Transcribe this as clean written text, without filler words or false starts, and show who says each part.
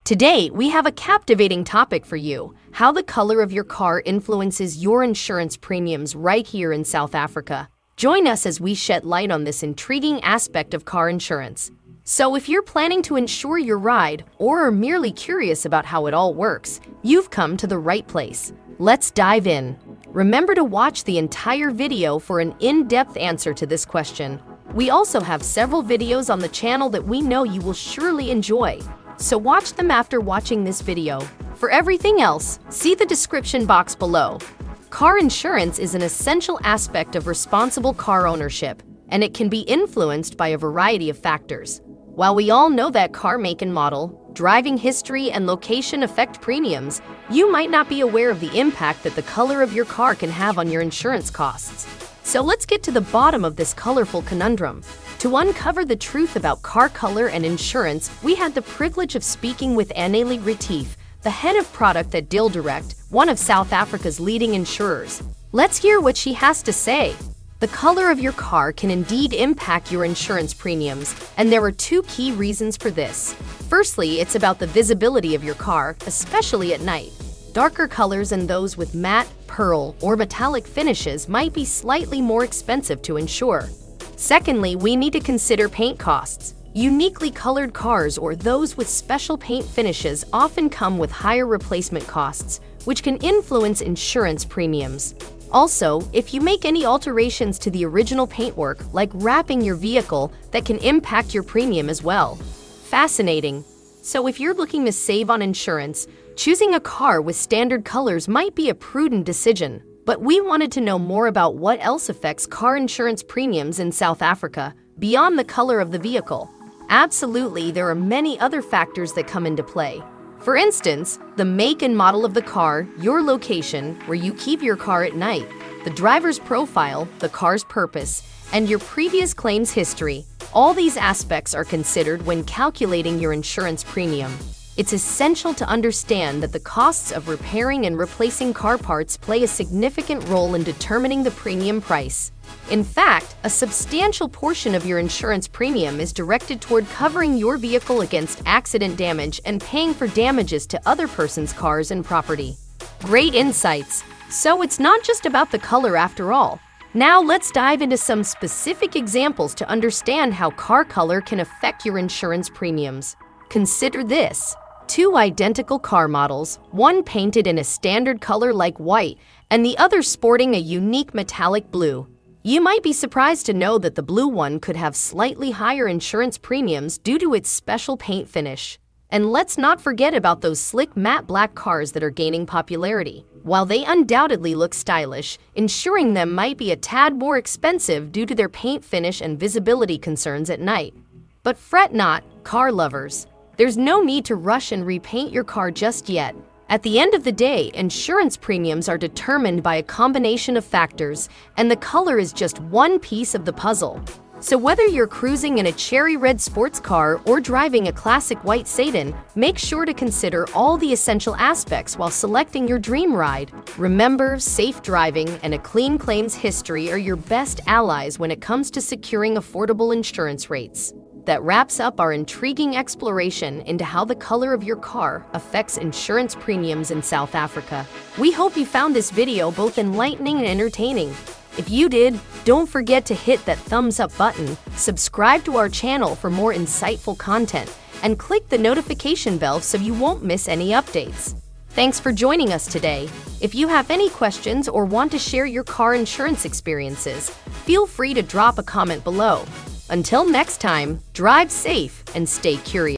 Speaker 1: Today, we have a captivating topic for you: how the color of your car influences your insurance premiums right here in South Africa. Join us as we shed light on this intriguing aspect of car insurance. So if you're planning to insure your ride or are merely curious about how it all works, you've come to the right place. Let's dive in. Remember to watch the entire video for an in-depth answer to this question. We also have several videos on the channel that we know you will surely enjoy, so watch them after watching this video. For everything else, see the description box below. Car insurance is an essential aspect of responsible car ownership, and it can be influenced by a variety of factors. While we all know that car make and model, driving history, and location affect premiums, you might not be aware of the impact that the color of your car can have on your insurance costs. So let's get to the bottom of this colorful conundrum. To uncover the truth about car color and insurance, we had the privilege of speaking with Anneli Retief, the head of product at Deal Direct, one of South Africa's leading insurers. Let's hear what she has to say. The color of your car can indeed impact your insurance premiums, and there are two key reasons for this. Firstly, it's about the visibility of your car, especially at night. Darker colors and those with matte, pearl, or metallic finishes might be slightly more expensive to insure. Secondly, we need to consider paint costs. Uniquely colored cars or those with special paint finishes often come with higher replacement costs, which can influence insurance premiums. Also, if you make any alterations to the original paintwork, like wrapping your vehicle, that can impact your premium as well. Fascinating. So if you're looking to save on insurance, choosing a car with standard colors might be a prudent decision. But we wanted to know more about what else affects car insurance premiums in South Africa, beyond the color of the vehicle. Absolutely, there are many other factors that come into play. For instance, the make and model of the car, your location, where you keep your car at night, the driver's profile, the car's purpose, and your previous claims history. All these aspects are considered when calculating your insurance premium. It's essential to understand that the costs of repairing and replacing car parts play a significant role in determining the premium price. In fact, a substantial portion of your insurance premium is directed toward covering your vehicle against accident damage and paying for damages to other persons' cars and property. Great insights! So it's not just about the color after all. Now let's dive into some specific examples to understand how car color can affect your insurance premiums. Consider this. Two identical car models, one painted in a standard color like white and the other sporting a unique metallic blue. You might be surprised to know that the blue one could have slightly higher insurance premiums due to its special paint finish. And let's not forget about those slick matte black cars that are gaining popularity. While they undoubtedly look stylish, insuring them might be a tad more expensive due to their paint finish and visibility concerns at night. But fret not, car lovers. There's no need to rush and repaint your car just yet. At the end of the day, insurance premiums are determined by a combination of factors, and the color is just one piece of the puzzle. So whether you're cruising in a cherry red sports car or driving a classic white sedan, make sure to consider all the essential aspects while selecting your dream ride. Remember, safe driving and a clean claims history are your best allies when it comes to securing affordable insurance rates. That wraps up our intriguing exploration into how the color of your car affects insurance premiums in South Africa. We hope you found this video both enlightening and entertaining. If you did, don't forget to hit that thumbs up button, subscribe to our channel for more insightful content, and click the notification bell so you won't miss any updates. Thanks for joining us today. If you have any questions or want to share your car insurance experiences, feel free to drop a comment below. Until next time, drive safe and stay curious.